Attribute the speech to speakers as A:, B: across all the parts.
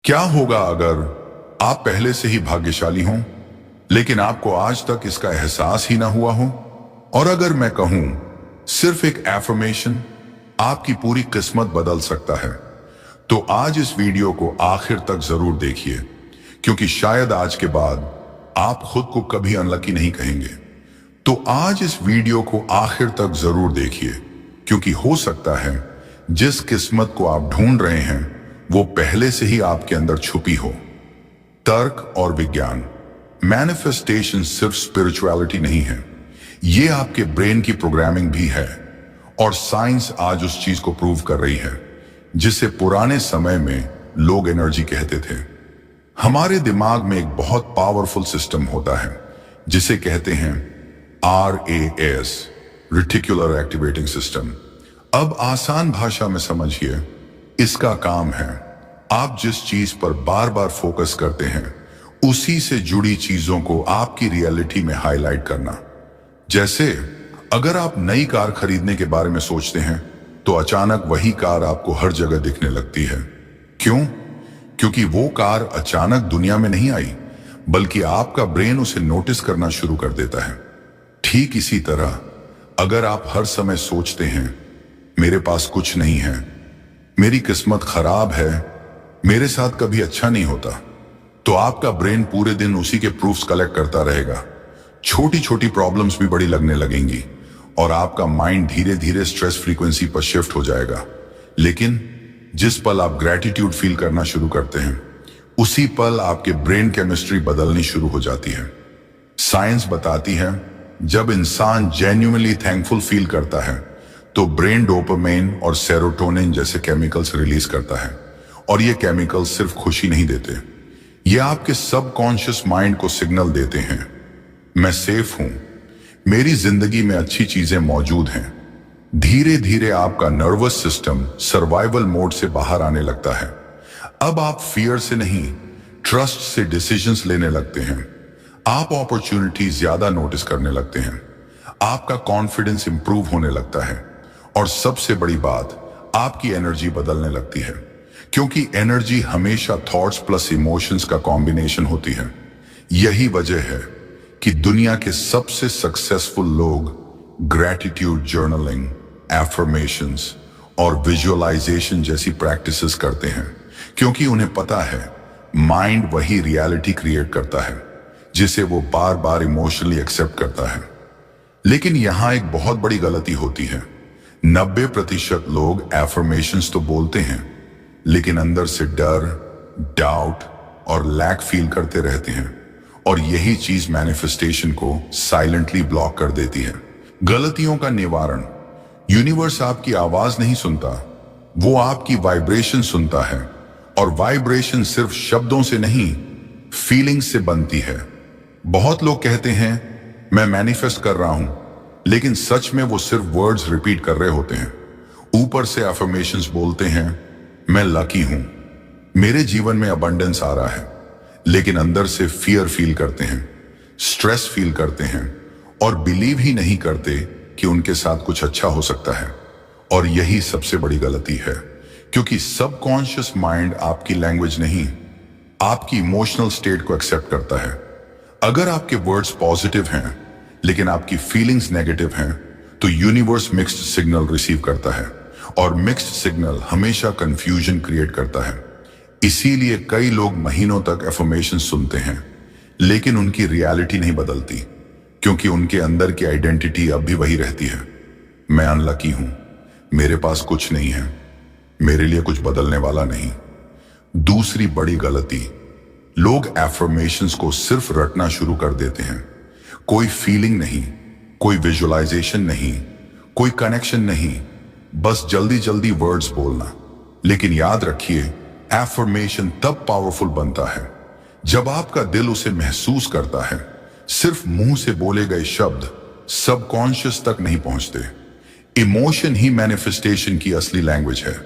A: क्या होगा अगर आप पहले से ही भाग्यशाली हों, लेकिन आपको आज तक इसका एहसास ही ना हुआ हो? और अगर मैं कहूं, सिर्फ एक एफर्मेशन आपकी पूरी किस्मत बदल सकता है, तो आज इस वीडियो को आखिर तक जरूर देखिए, क्योंकि शायद आज के बाद आप खुद को कभी अनलकी नहीं कहेंगे। तो आज इस वीडियो को आखिर तक जरूर देखिए, क्योंकि हो सकता है जिस किस्मत को आप ढूंढ रहे हैं वो पहले से ही आपके अंदर छुपी हो। तर्क और विज्ञान, मैनिफेस्टेशन सिर्फ स्पिरिचुअलिटी नहीं है, ये आपके ब्रेन की प्रोग्रामिंग भी है। और साइंस आज उस चीज को प्रूव कर रही है जिसे पुराने समय में लोग एनर्जी कहते थे। हमारे दिमाग में एक बहुत पावरफुल सिस्टम होता है जिसे कहते हैं RAS, रेटिकुलर एक्टिवेटिंग सिस्टम। अब आसान भाषा में समझिए, इसका काम है आप जिस चीज पर बार बार फोकस करते हैं उसी से जुड़ी चीजों को आपकी रियलिटी में हाईलाइट करना। जैसे अगर आप नई कार खरीदने के बारे में सोचते हैं तो अचानक वही कार आपको हर जगह दिखने लगती है। क्यों? क्योंकि वो कार अचानक दुनिया में नहीं आई, बल्कि आपका ब्रेन उसे नोटिस करना शुरू कर देता है। ठीक इसी तरह अगर आप हर समय सोचते हैं मेरे पास कुछ नहीं है, मेरी किस्मत खराब है, मेरे साथ कभी अच्छा नहीं होता, तो आपका ब्रेन पूरे दिन उसी के प्रूफ्स कलेक्ट करता रहेगा। छोटी छोटी प्रॉब्लम्स भी बड़ी लगने लगेंगी और आपका माइंड धीरे धीरे स्ट्रेस फ्रीक्वेंसी पर शिफ्ट हो जाएगा। लेकिन जिस पल आप ग्रैटिट्यूड फील करना शुरू करते हैं, उसी पल आपके ब्रेन केमिस्ट्री बदलनी शुरू हो जाती है। साइंस बताती है जब इंसान जेन्युइनली थैंकफुल फील करता है तो ब्रेन डोपामाइन और सेरोटोनिन जैसे केमिकल्स रिलीज करता है। और ये केमिकल्स सिर्फ खुशी नहीं देते, ये आपके सबकॉन्शियस माइंड को सिग्नल देते हैं, मैं सेफ हूं, मेरी जिंदगी में अच्छी चीजें मौजूद हैं। धीरे धीरे आपका नर्वस सिस्टम सर्वाइवल मोड से बाहर आने लगता है। अब आप फियर से नहीं, ट्रस्ट से डिसीजंस लेने लगते हैं। आप अपॉर्चुनिटी ज्यादा नोटिस करने लगते हैं, आपका कॉन्फिडेंस इंप्रूव होने लगता है। और सबसे बड़ी बात, आपकी एनर्जी बदलने लगती है, क्योंकि एनर्जी हमेशा थॉट्स प्लस इमोशंस का कॉम्बिनेशन होती है। यही वजह है कि दुनिया के सबसे सक्सेसफुल लोग ग्रैटिट्यूड जर्नलिंग, एफर्मेशंस और विजुअलाइजेशन जैसी प्रैक्टिसेस करते हैं, क्योंकि उन्हें पता है माइंड वही रियलिटी क्रिएट करता है जिसे वो बार बार इमोशनली एक्सेप्ट करता है। लेकिन यहां एक बहुत बड़ी गलती होती है। 90% लोग एफर्मेशंस तो बोलते हैं, लेकिन अंदर से डर, डाउट और लैक फील करते रहते हैं। और यही चीज मैनिफेस्टेशन को साइलेंटली ब्लॉक कर देती है। गलतियों का निवारण, यूनिवर्स आपकी आवाज नहीं सुनता, वो आपकी वाइब्रेशन सुनता है। और वाइब्रेशन सिर्फ शब्दों से नहीं, फीलिंग्स से बनती है। बहुत लोग कहते हैं मैं मैनिफेस्ट कर रहा हूं, लेकिन सच में वो सिर्फ वर्ड्स रिपीट कर रहे होते हैं। ऊपर से अफर्मेशंस बोलते हैं मैं लकी हूं, मेरे जीवन में अबंडेंस आ रहा है, लेकिन अंदर से फियर फील करते हैं, स्ट्रेस फील करते हैं और बिलीव ही नहीं करते कि उनके साथ कुछ अच्छा हो सकता है। और यही सबसे बड़ी गलती है, क्योंकि सबकॉन्शियस माइंड आपकी लैंग्वेज नहीं, आपकी इमोशनल स्टेट को एक्सेप्ट करता है। अगर आपके वर्ड्स पॉजिटिव हैं लेकिन आपकी फीलिंग्स नेगेटिव हैं, तो यूनिवर्स मिक्स्ड सिग्नल रिसीव करता है, और मिक्स्ड सिग्नल हमेशा कंफ्यूजन क्रिएट करता है। इसीलिए कई लोग महीनों तक एफर्मेशन सुनते हैं, लेकिन उनकी रियलिटी नहीं बदलती, क्योंकि उनके अंदर की आइडेंटिटी अब भी वही रहती है। मैं अनलकी हूं, मेरे पास कुछ नहीं है, मेरे लिए कुछ बदलने वाला नहीं। दूसरी बड़ी गलती, लोग एफर्मेशंस को सिर्फ रटना शुरू कर देते हैं। कोई फीलिंग नहीं, कोई विजुअलाइजेशन नहीं, कोई कनेक्शन नहीं, बस जल्दी जल्दी वर्ड्स बोलना। लेकिन याद रखिए, एफर्मेशन तब पावरफुल बनता है जब आपका दिल उसे महसूस करता है। सिर्फ मुंह से बोले गए शब्द सबकॉन्शियस तक नहीं पहुंचते। इमोशन ही मैनिफेस्टेशन की असली लैंग्वेज है।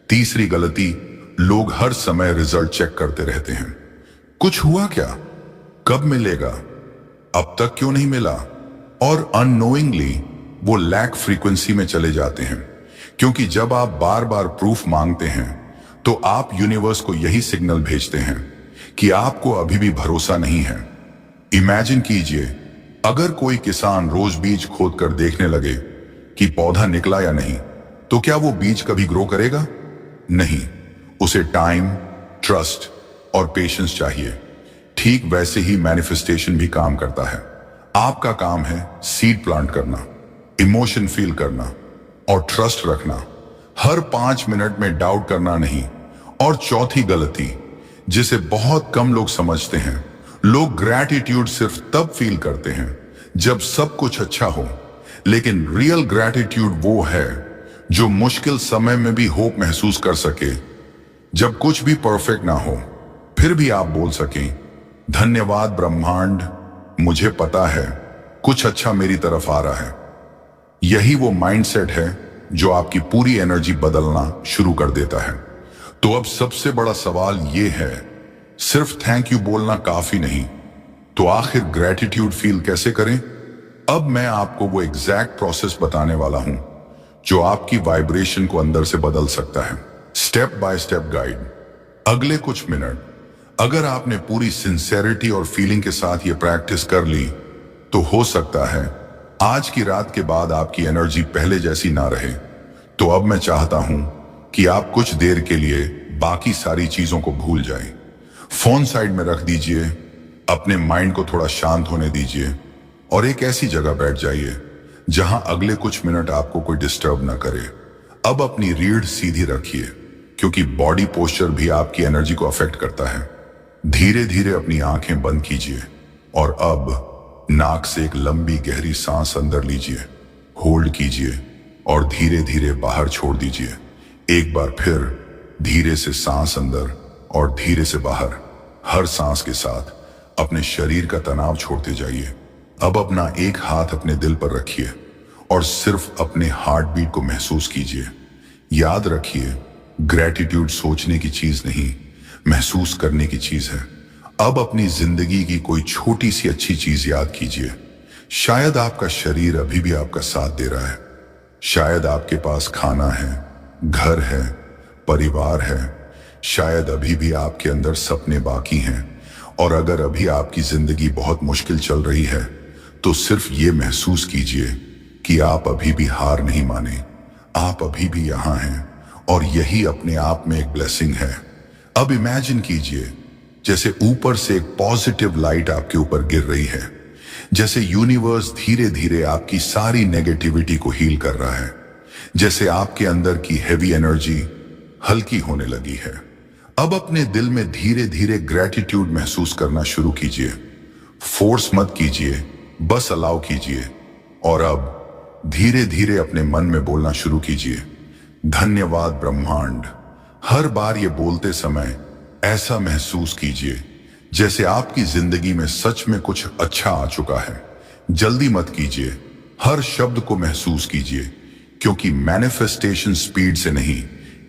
A: तीसरी गलती, लोग हर समय रिजल्ट चेक करते रहते हैं। कुछ हुआ क्या? कब मिलेगा? अब तक क्यों नहीं मिला? और अननोइंगली वो लैक फ्रीक्वेंसी में चले जाते हैं, क्योंकि जब आप बार बार प्रूफ मांगते हैं तो आप यूनिवर्स को यही सिग्नल भेजते हैं कि आपको अभी भी भरोसा नहीं है। इमेजिन कीजिए, अगर कोई किसान रोज बीज खोद कर देखने लगे कि पौधा निकला या नहीं, तो क्या वो बीज कभी ग्रो करेगा? नहीं। उसे टाइम, ट्रस्ट और पेशेंस चाहिए। ठीक वैसे ही मैनिफेस्टेशन भी काम करता है। आपका काम है सीड प्लांट करना, इमोशन फील करना और ट्रस्ट रखना। हर 5 मिनट में डाउट करना नहीं। और चौथी गलती जिसे बहुत कम लोग समझते हैं, लोग ग्रैटिट्यूड सिर्फ तब फील करते हैं जब सब कुछ अच्छा हो। लेकिन रियल ग्रैटिट्यूड वो है जो मुश्किल समय में भी होप महसूस कर सके। जब कुछ भी परफेक्ट ना हो, फिर भी आप बोल सकें, धन्यवाद ब्रह्मांड, मुझे पता है कुछ अच्छा मेरी तरफ आ रहा है। यही वो माइंडसेट है जो आपकी पूरी एनर्जी बदलना शुरू कर देता है। तो अब सबसे बड़ा सवाल ये है, सिर्फ थैंक यू बोलना काफी नहीं, तो आखिर ग्रैटिट्यूड फील कैसे करें? अब मैं आपको वो एग्जैक्ट प्रोसेस बताने वाला हूं जो आपकी वाइब्रेशन को अंदर से बदल सकता है। Step by step guide. अगले कुछ मिनट अगर आपने पूरी सिंसेरिटी और फीलिंग के साथ ये प्रैक्टिस कर ली, तो हो सकता है आज की रात के बाद आपकी एनर्जी पहले जैसी ना रहे। तो अब मैं चाहता हूं कि आप कुछ देर के लिए बाकी सारी चीजों को भूल जाएं। फोन साइड में रख दीजिए, अपने माइंड को थोड़ा शांत होने दीजिए और एक ऐसी जगह बैठ जाइए जहां अगले कुछ मिनट आपको कोई डिस्टर्ब ना करे। अब अपनी रीढ़ सीधी रखिए, क्योंकि बॉडी पोस्चर भी आपकी एनर्जी को अफेक्ट करता है। धीरे धीरे अपनी आंखें बंद कीजिए और अब नाक से एक लंबी गहरी सांस अंदर लीजिए, होल्ड कीजिए और धीरे धीरे बाहर छोड़ दीजिए। एक बार फिर धीरे से सांस अंदर और धीरे से बाहर। हर सांस के साथ अपने शरीर का तनाव छोड़ते जाइए। अब अपना एक हाथ अपने दिल पर रखिए और सिर्फ अपने हार्ट बीट को महसूस कीजिए। याद रखिए, ग्रैटिट्यूड सोचने की चीज नहीं, महसूस करने की चीज है। अब अपनी जिंदगी की कोई छोटी सी अच्छी चीज याद कीजिए। शायद आपका शरीर अभी भी आपका साथ दे रहा है, शायद आपके पास खाना है, घर है, परिवार है, शायद अभी भी आपके अंदर सपने बाकी हैं। और अगर अभी आपकी जिंदगी बहुत मुश्किल चल रही है, तो सिर्फ ये महसूस कीजिए कि आप अभी भी हार नहीं माने। आप अभी भी यहां हैं और यही अपने आप में एक ब्लेसिंग है। अब इमेजिन कीजिए जैसे ऊपर से एक पॉजिटिव लाइट आपके ऊपर गिर रही है, जैसे यूनिवर्स धीरे धीरे आपकी सारी नेगेटिविटी को हील कर रहा है, जैसे आपके अंदर की हैवी एनर्जी हल्की होने लगी है। अब अपने दिल में धीरे धीरे ग्रैटिट्यूड महसूस करना शुरू कीजिए। फोर्स मत कीजिए, बस अलाउ कीजिए। और अब धीरे धीरे अपने मन में बोलना शुरू कीजिए, धन्यवाद ब्रह्मांड। हर बार ये बोलते समय ऐसा महसूस कीजिए जैसे आपकी जिंदगी में सच में कुछ अच्छा आ चुका है। जल्दी मत कीजिए, हर शब्द को महसूस कीजिए, क्योंकि मैनिफेस्टेशन स्पीड से नहीं,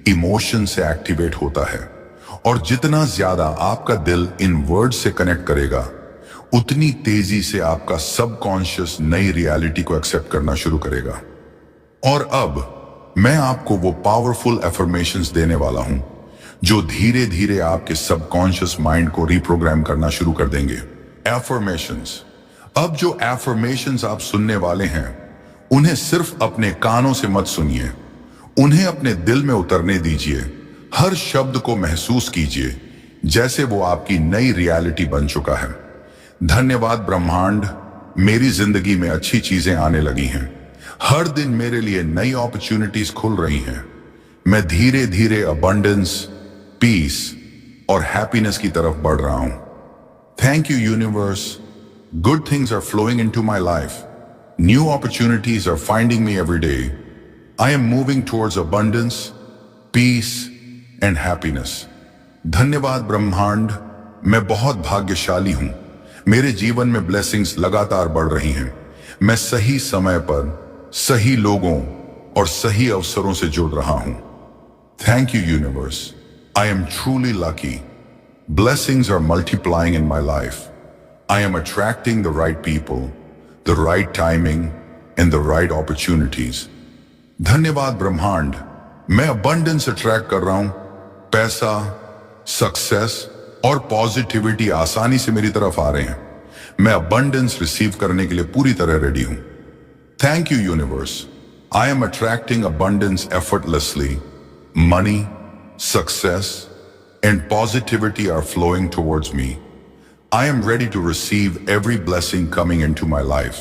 A: इमोशन से एक्टिवेट होता है। और जितना ज्यादा आपका दिल इन वर्ड्स से कनेक्ट करेगा, उतनी तेजी से आपका सबकॉन्शियस नई रियलिटी को एक्सेप्ट करना शुरू करेगा। और अब मैं आपको वो पावरफुल एफर्मेशंस देने वाला हूं जो धीरे धीरे आपके सबकॉन्शियस माइंड को रिप्रोग्राम करना शुरू कर देंगे। एफर्मेशंस। अब जो एफर्मेशंस आप सुनने वाले हैं, उन्हें सिर्फ अपने कानों से मत सुनिए, उन्हें अपने दिल में उतरने दीजिए। हर शब्द को महसूस कीजिए जैसे वो आपकी नई रियलिटी बन चुका है। धन्यवाद ब्रह्मांड, मेरी जिंदगी में अच्छी चीजें आने लगी हैं। हर दिन मेरे लिए नई अपॉर्चुनिटीज खुल रही हैं। मैं धीरे धीरे अबंडेंस, पीस और हैप्पीनेस की तरफ बढ़ रहा हूं। Thank you universe, good things are flowing into my life. New opportunities are finding me every day. I am moving towards abundance, peace and happiness. धन्यवाद ब्रह्मांड, मैं बहुत भाग्यशाली हूं। मेरे जीवन में ब्लेसिंग्स लगातार बढ़ रही हैं। मैं सही समय पर सही लोगों और सही अवसरों से जुड़ रहा हूं। Thank you universe, I am truly lucky. Blessings are multiplying in my life. I am attracting the right people, the right timing, and the right opportunities. धन्यवाद ब्रह्मांड, मैं abundance attract कर रहा हूं, पैसा, सक्सेस और पॉजिटिविटी आसानी से मेरी तरफ आ रहे हैं। मैं अबंडेंस रिसीव करने के लिए पूरी तरह रेडी हूं। Thank you universe. I am attracting abundance effortlessly. Money, success and positivity are flowing towards me. I am ready to receive every blessing coming into my life.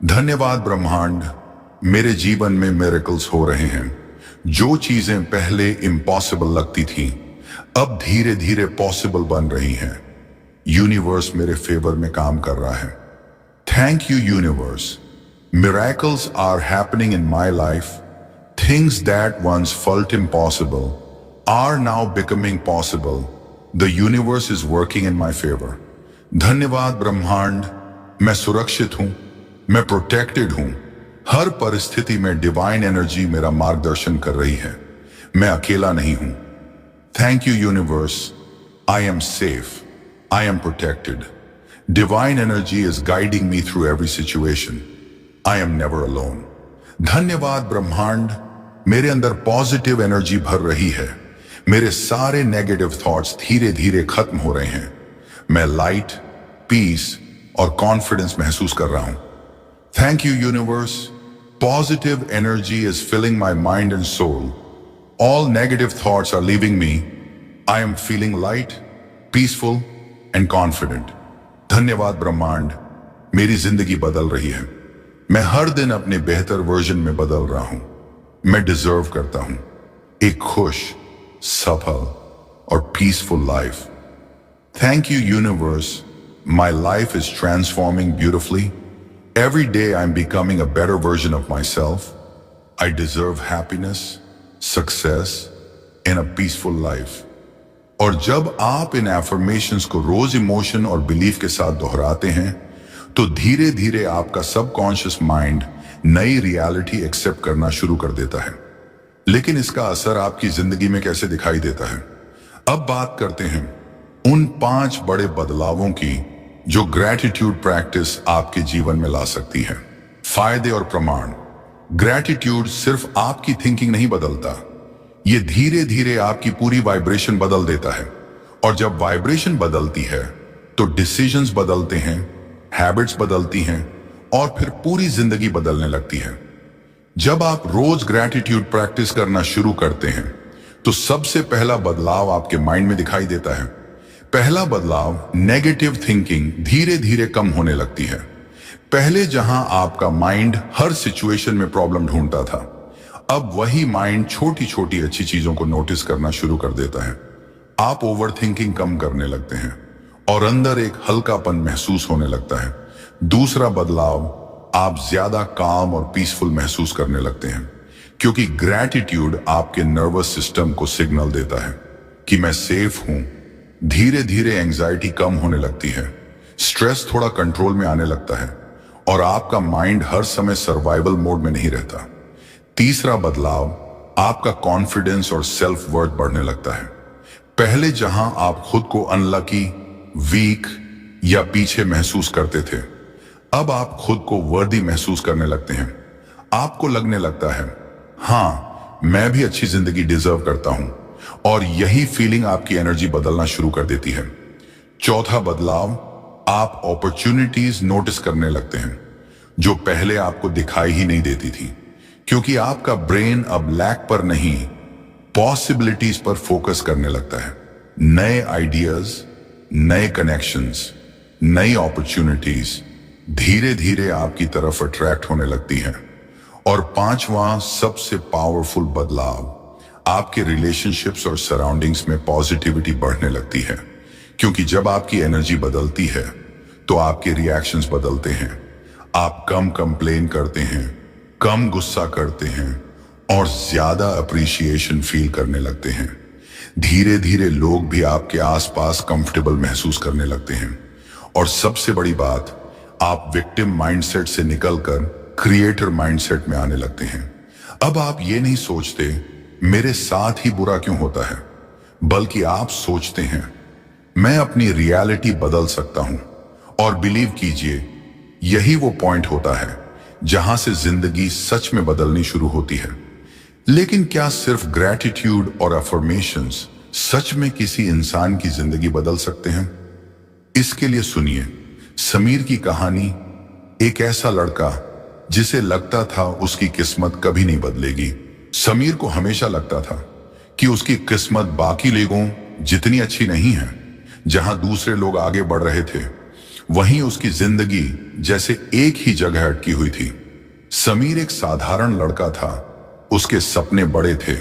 A: धन्यवाद ब्रह्मांड, मेरे जीवन में मिरेकल्स हो रहे हैं। जो चीजें पहले इम्पॉसिबल लगती थीं, अब धीरे धीरे पॉसिबल बन रही हैं। यूनिवर्स मेरे फेवर में काम कर रहा है। Thank you universe. Miracles are happening in my life. Things that once felt impossible are now becoming possible. The universe is working in my favor. धन्यवाद ब्रह्मांड, मैं सुरक्षित हूं, मैं प्रोटेक्टेड हूं। हर परिस्थिति में डिवाइन एनर्जी मेरा मार्गदर्शन कर रही है। मैं अकेला नहीं हूं। Thank you universe. I am safe, I am protected. Divine energy is guiding me through every situation. I am never alone. धन्यवाद ब्रह्मांड, मेरे अंदर पॉजिटिव एनर्जी भर रही है। मेरे सारे नेगेटिव थॉट्स धीरे धीरे खत्म हो रहे हैं। मैं लाइट, पीस और कॉन्फिडेंस महसूस कर रहा हूं। Thank you universe. Positive energy is filling my mind and soul. All negative thoughts are leaving me. I am feeling light, peaceful and confident. धन्यवाद ब्रह्मांड, मेरी जिंदगी बदल रही है। मैं हर दिन अपने बेहतर वर्जन में बदल रहा हूं। मैं डिजर्व करता हूं एक खुश, सफल और peaceful life. Thank you universe. My life is transforming beautifully. Every day I am becoming a better version of my self. I deserve happiness, success and a peaceful life. और जब आप इन एफर्मेशंस को रोज इमोशन और belief के साथ दोहराते हैं, तो धीरे धीरे आपका सबकॉन्शियस माइंड नई रियलिटी एक्सेप्ट करना शुरू कर देता है। लेकिन इसका असर आपकी जिंदगी में कैसे दिखाई देता है? अब बात करते हैं उन 5 बड़े बदलावों की जो ग्रैटिट्यूड प्रैक्टिस आपके जीवन में ला सकती है। फायदे और प्रमाण। ग्रैटिट्यूड सिर्फ आपकी थिंकिंग नहीं बदलता, ये धीरे धीरे आपकी पूरी वाइब्रेशन बदल देता है। और जब वाइब्रेशन बदलती है तो डिसीजंस बदलते हैं, हैबिट्स बदलती हैं और फिर पूरी जिंदगी बदलने लगती है। जब आप रोज ग्रैटिट्यूड प्रैक्टिस करना शुरू करते हैं तो सबसे पहला बदलाव आपके माइंड में दिखाई देता है। पहला बदलाव, नेगेटिव थिंकिंग धीरे धीरे कम होने लगती है। पहले जहां आपका माइंड हर सिचुएशन में प्रॉब्लम ढूंढता था, अब वही माइंड छोटी छोटी अच्छी चीजों को नोटिस करना शुरू कर देता है। आप ओवर थिंकिंग कम करने लगते हैं और अंदर एक हल्कापन महसूस होने लगता है। दूसरा बदलाव, आप ज्यादा काम और पीसफुल महसूस करने लगते हैं, क्योंकि ग्रैटिट्यूड आपके नर्वस सिस्टम को सिग्नल देता है कि मैं सेफ हूं। धीरे धीरे एंजाइटी कम होने लगती है, स्ट्रेस थोड़ा कंट्रोल में आने लगता है और आपका माइंड हर समय सर्वाइवल मोड में नहीं रहता। तीसरा बदलाव, आपका कॉन्फिडेंस और सेल्फ वर्थ बढ़ने लगता है। पहले जहां आप खुद को अनलकी, वीक या पीछे महसूस करते थे, अब आप खुद को वर्दी महसूस करने लगते हैं। आपको लगने लगता है, हाँ, मैं भी अच्छी जिंदगी डिजर्व करता हूं, और यही फीलिंग आपकी एनर्जी बदलना शुरू कर देती है। चौथा बदलाव, आप अपॉर्चुनिटीज नोटिस करने लगते हैं जो पहले आपको दिखाई ही नहीं देती थी, क्योंकि आपका ब्रेन अब लैक पर नहीं, पॉसिबिलिटीज पर फोकस करने लगता है। नए आइडियाज, नए कनेक्शंस, नई अपॉर्चुनिटीज धीरे धीरे आपकी तरफ अट्रैक्ट होने लगती हैं। और पांचवा सबसे पावरफुल बदलाव, आपके रिलेशनशिप्स और सराउंडिंग्स में पॉजिटिविटी बढ़ने लगती है, क्योंकि जब आपकी एनर्जी बदलती है तो आपके रिएक्शंस बदलते हैं। आप कम कंप्लेन करते हैं, कम गुस्सा करते हैं और ज्यादा अप्रिशिएशन फील करने लगते हैं। धीरे धीरे लोग भी आपके आसपास कंफर्टेबल महसूस करने लगते हैं। और सबसे बड़ी बात, आप विक्टिम माइंडसेट से निकलकर क्रिएटर माइंडसेट में आने लगते हैं। अब आप ये नहीं सोचते मेरे साथ ही बुरा क्यों होता है, बल्कि आप सोचते हैं मैं अपनी रियलिटी बदल सकता हूं। और बिलीव कीजिए, यही वो पॉइंट होता है जहां से जिंदगी सच में बदलनी शुरू होती है। लेकिन क्या सिर्फ ग्रैटिट्यूड और अफर्मेशंस सच में किसी इंसान की जिंदगी बदल सकते हैं? इसके लिए सुनिए समीर की कहानी। एक ऐसा लड़का जिसे लगता था उसकी किस्मत कभी नहीं बदलेगी। समीर को हमेशा लगता था कि उसकी किस्मत बाकी लोगों जितनी अच्छी नहीं है। जहां दूसरे लोग आगे बढ़ रहे थे, वहीं उसकी जिंदगी जैसे एक ही जगह अटकी हुई थी। समीर एक साधारण लड़का था। उसके सपने बड़े थे,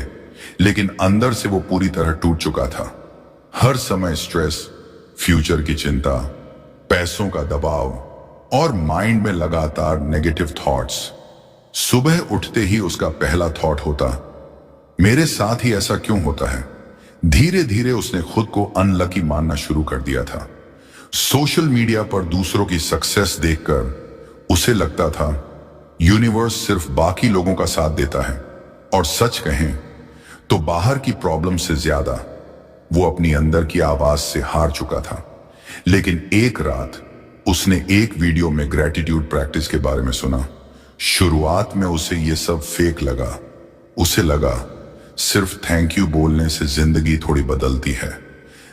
A: लेकिन अंदर से वो पूरी तरह टूट चुका था। हर समय स्ट्रेस, फ्यूचर की चिंता, पैसों का दबाव और माइंड में लगातार नेगेटिव थॉट्स। सुबह उठते ही उसका पहला थॉट होता, मेरे साथ ही ऐसा क्यों होता है। धीरे धीरे उसने खुद को अनलकी मानना शुरू कर दिया था। सोशल मीडिया पर दूसरों की सक्सेस देखकर उसे लगता था यूनिवर्स सिर्फ बाकी लोगों का साथ देता है, और सच कहें तो बाहर की प्रॉब्लम से ज्यादा वो अपनी अंदर की आवाज से हार चुका था। लेकिन एक रात उसने एक वीडियो में ग्रेटिट्यूड प्रैक्टिस के बारे में सुना। शुरुआत में उसे ये सब फेक लगा। उसे लगा सिर्फ थैंक यू बोलने से जिंदगी थोड़ी बदलती है।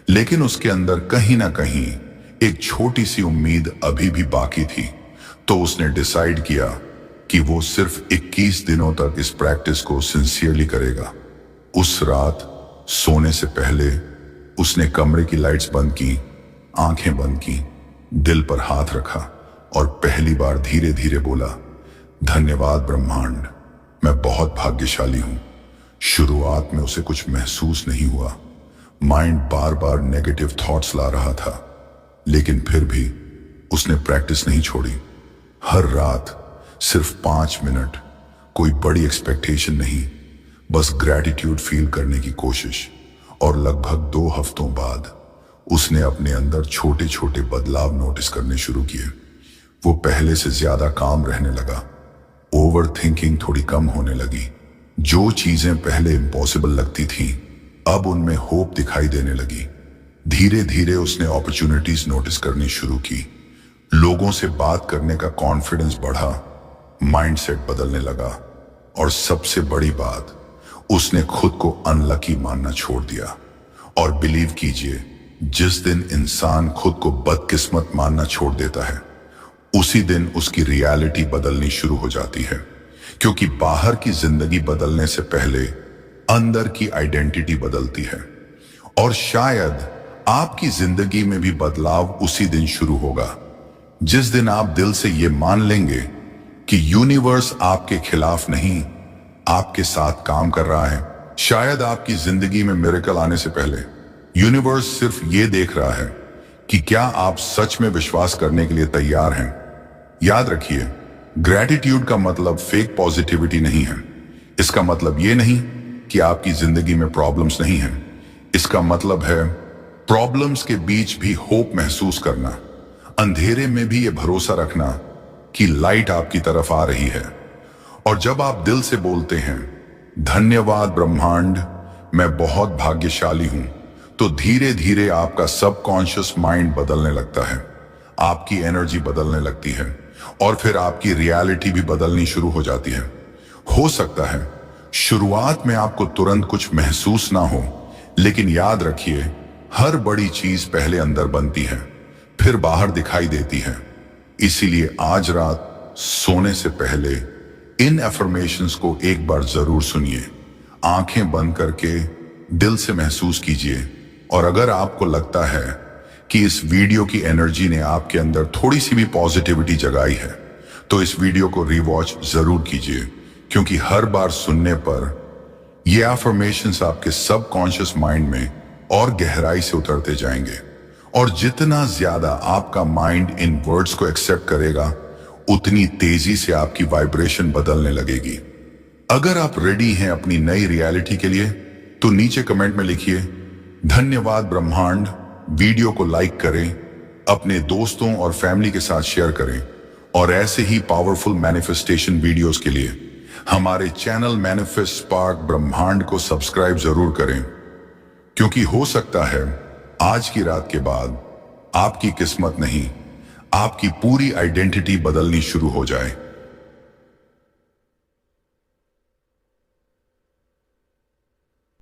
A: लेकिन उसके अंदर कहीं ना कहीं एक छोटी सी उम्मीद अभी भी बाकी थी। तो उसने डिसाइड किया कि वो सिर्फ 21 दिनों तक इस प्रैक्टिस को सिंसियरली करेगा। उस रात सोने से पहले उसने कमरे की लाइट्स बंद की, आंखें बंद की, दिल पर हाथ रखा और पहली बार धीरे धीरे बोला, धन्यवाद ब्रह्मांड, मैं बहुत भाग्यशाली हूं। शुरुआत में उसे कुछ महसूस नहीं हुआ। माइंड बार बार नेगेटिव थॉट्स ला रहा था, लेकिन फिर भी उसने प्रैक्टिस नहीं छोड़ी। हर रात सिर्फ 5 मिनट, कोई बड़ी एक्सपेक्टेशन नहीं, बस ग्रैटिट्यूड फील करने की कोशिश। और लगभग 2 हफ्तों बाद उसने अपने अंदर छोटे छोटे बदलाव नोटिस करने शुरू किए। वो पहले से ज्यादा काम रहने लगा। ओवर थिंकिंग थोड़ी कम होने लगी। जो चीजें पहले इम्पॉसिबल लगती थीं, अब उनमें होप दिखाई देने लगी। धीरे धीरे उसने अपॉर्चुनिटीज नोटिस करनी शुरू की। लोगों से बात करने का कॉन्फिडेंस बढ़ा, माइंडसेट बदलने लगा, और सबसे बड़ी बात, उसने खुद को अनलकी मानना छोड़ दिया। और बिलीव कीजिए, जिस दिन इंसान खुद को बदकिस्मत मानना छोड़ देता है, उसी दिन उसकी रियलिटी बदलनी शुरू हो जाती है। क्योंकि बाहर की जिंदगी बदलने से पहले अंदर की आइडेंटिटी बदलती है। और शायद आपकी जिंदगी में भी बदलाव उसी दिन शुरू होगा, जिस दिन आप दिल से ये मान लेंगे कि यूनिवर्स आपके खिलाफ नहीं, आपके साथ काम कर रहा है। शायद आपकी जिंदगी में मिरेकल आने से पहले यूनिवर्स सिर्फ ये देख रहा है कि क्या आप सच में विश्वास करने के लिए तैयार हैं। याद रखिए, ग्रैटिट्यूड का मतलब फेक पॉजिटिविटी नहीं है। इसका मतलब ये नहीं कि आपकी जिंदगी में प्रॉब्लम्स नहीं हैं। इसका मतलब है प्रॉब्लम्स के बीच भी होप महसूस करना, अंधेरे में भी ये भरोसा रखना कि लाइट आपकी तरफ आ रही है। और जब आप दिल से बोलते हैं, धन्यवाद ब्रह्मांड, मैं बहुत भाग्यशाली हूं, तो धीरे धीरे आपका सबकॉन्शियस माइंड बदलने लगता है, आपकी एनर्जी बदलने लगती है, और फिर आपकी रियलिटी भी बदलनी शुरू हो जाती है। हो सकता है शुरुआत में आपको तुरंत कुछ महसूस ना हो, लेकिन याद रखिए, हर बड़ी चीज पहले अंदर बनती है, फिर बाहर दिखाई देती है। इसीलिए आज रात सोने से पहले इन अफर्मेशंस को एक बार जरूर सुनिए। आंखें बंद करके दिल से महसूस कीजिए। और अगर आपको लगता है कि इस वीडियो की एनर्जी ने आपके अंदर थोड़ी सी भी पॉजिटिविटी जगाई है, तो इस वीडियो को रिवॉच जरूर कीजिए, क्योंकि हर बार सुनने पर ये अफर्मेशंस आपके सबकॉन्शियस माइंड में और गहराई से उतरते जाएंगे। और जितना ज्यादा आपका माइंड इन वर्ड्स को एक्सेप्ट करेगा, उतनी तेजी से आपकी वाइब्रेशन बदलने लगेगी। अगर आप रेडी हैं अपनी नई रियलिटी के लिए, तो नीचे कमेंट में लिखिए, धन्यवाद ब्रह्मांड। वीडियो को लाइक करें, अपने दोस्तों और फैमिली के साथ शेयर करें, और ऐसे ही पावरफुल मैनिफेस्टेशन वीडियोस के लिए हमारे चैनल मैनिफेस्ट स्पार्क ब्रह्मांड को सब्सक्राइब जरूर करें, क्योंकि हो सकता है आज की रात के बाद आपकी किस्मत नहीं, आपकी पूरी आइडेंटिटी बदलनी शुरू हो जाए।